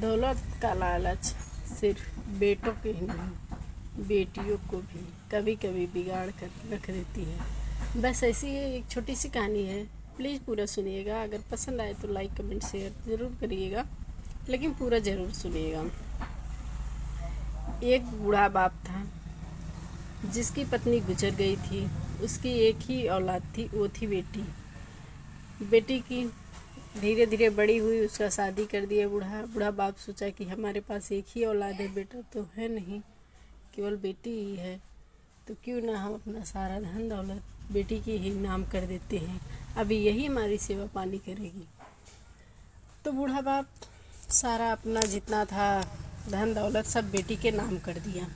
दौलत का लालच सिर्फ बेटों के ही नहीं, बेटियों को भी कभी कभी बिगाड़ कर रख देती है। बस ऐसी ही एक छोटी सी कहानी है। प्लीज़ पूरा सुनिएगा। अगर पसंद आए तो लाइक कमेंट शेयर ज़रूर करिएगा, लेकिन पूरा ज़रूर सुनिएगा। एक बूढ़ा बाप था जिसकी पत्नी गुजर गई थी। उसकी एक ही औलाद थी, वो थी बेटी। बेटी की धीरे धीरे बड़ी हुई, उसका शादी कर दिया। बूढ़ा बाप सोचा कि हमारे पास एक ही औलाद है, बेटा तो है नहीं, केवल बेटी ही है, तो क्यों ना हम अपना सारा धन दौलत बेटी के ही नाम कर देते हैं, अभी यही हमारी सेवा पानी करेगी। तो बूढ़ा बाप सारा अपना जितना था धन दौलत सब बेटी के नाम कर दिया।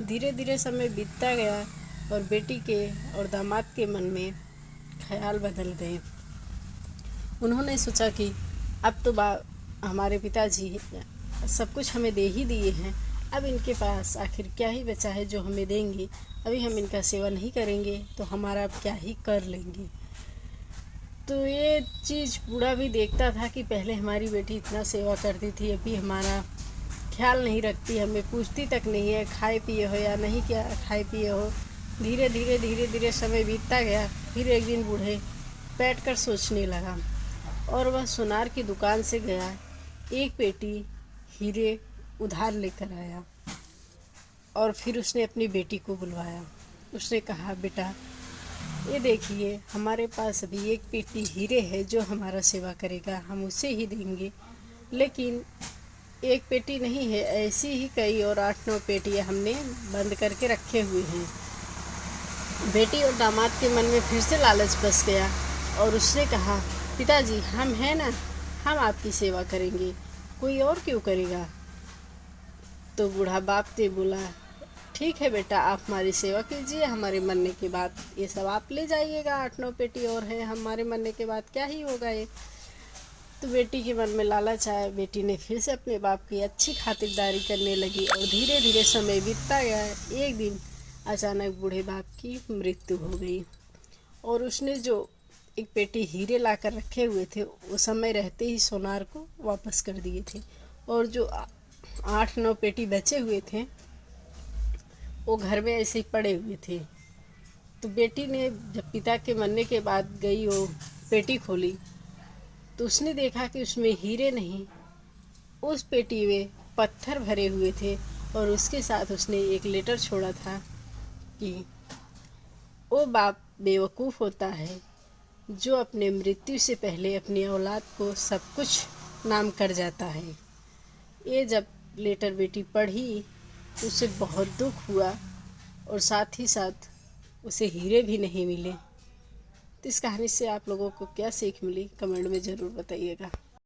धीरे धीरे समय बीतता गया और बेटी के और दामाद के मन में ख्याल बदल गए। उन्होंने सोचा कि अब तो हमारे पिताजी सब कुछ हमें दे ही दिए हैं, अब इनके पास आखिर क्या ही बचा है जो हमें देंगे। अभी हम इनका सेवा नहीं करेंगे तो हमारा अब क्या ही कर लेंगे। तो ये चीज़ बूढ़ा भी देखता था कि पहले हमारी बेटी इतना सेवा करती थी, अभी हमारा ख्याल नहीं रखती, हमें पूछती तक नहीं है खाए पिए हो या नहीं, क्या खाए पिए हो। धीरे धीरे समय बीतता गया। फिर एक दिन बूढ़े बैठकर सोचने लगा और वह सुनार की दुकान से गया, एक पेटी हीरे उधार लेकर आया और फिर उसने अपनी बेटी को बुलवाया। उसने कहा, बेटा ये देखिए, हमारे पास अभी एक पेटी हीरे है जो हमारा सेवा करेगा, हम उसे ही देंगे। लेकिन एक पेटी नहीं है, ऐसी ही कई और 8-9 पेटियाँ हमने बंद करके रखे हुए हैं। बेटी और दामाद के मन में फिर से लालच बस गया और उसने कहा, पिताजी हम हैं ना, हम आपकी सेवा करेंगे, कोई और क्यों करेगा। तो बूढ़ा बाप ने बोला, ठीक है बेटा, आप हमारी सेवा कीजिए, हमारे मरने के बाद ये सब आप ले जाइएगा, 8-9 पेटी और है, हमारे मरने के बाद क्या ही होगा ये। तो बेटी के मन में लालच आया। बेटी ने फिर से अपने बाप की अच्छी खातिरदारी करने लगी और धीरे धीरे समय बीतता गया। एक दिन अचानक बूढ़े बाप की मृत्यु हो गई और उसने जो एक पेटी हीरे लाकर रखे हुए थे वो समय रहते ही सोनार को वापस कर दिए थे, और जो 8-9 पेटी बचे हुए थे वो घर में ऐसे ही पड़े हुए थे। तो बेटी ने जब पिता के मरने के बाद गई वो पेटी खोली तो उसने देखा कि उसमें हीरे नहीं, उस पेटी में पत्थर भरे हुए थे। और उसके साथ उसने एक लेटर छोड़ा था कि वो बाप बेवकूफ़ होता है जो अपने मृत्यु से पहले अपनी औलाद को सब कुछ नाम कर जाता है। ये जब लेटर बेटी पढ़ी उसे बहुत दुख हुआ और साथ ही साथ उसे हीरे भी नहीं मिले। तो इस कहानी से आप लोगों को क्या सीख मिली, कमेंट में ज़रूर बताइएगा।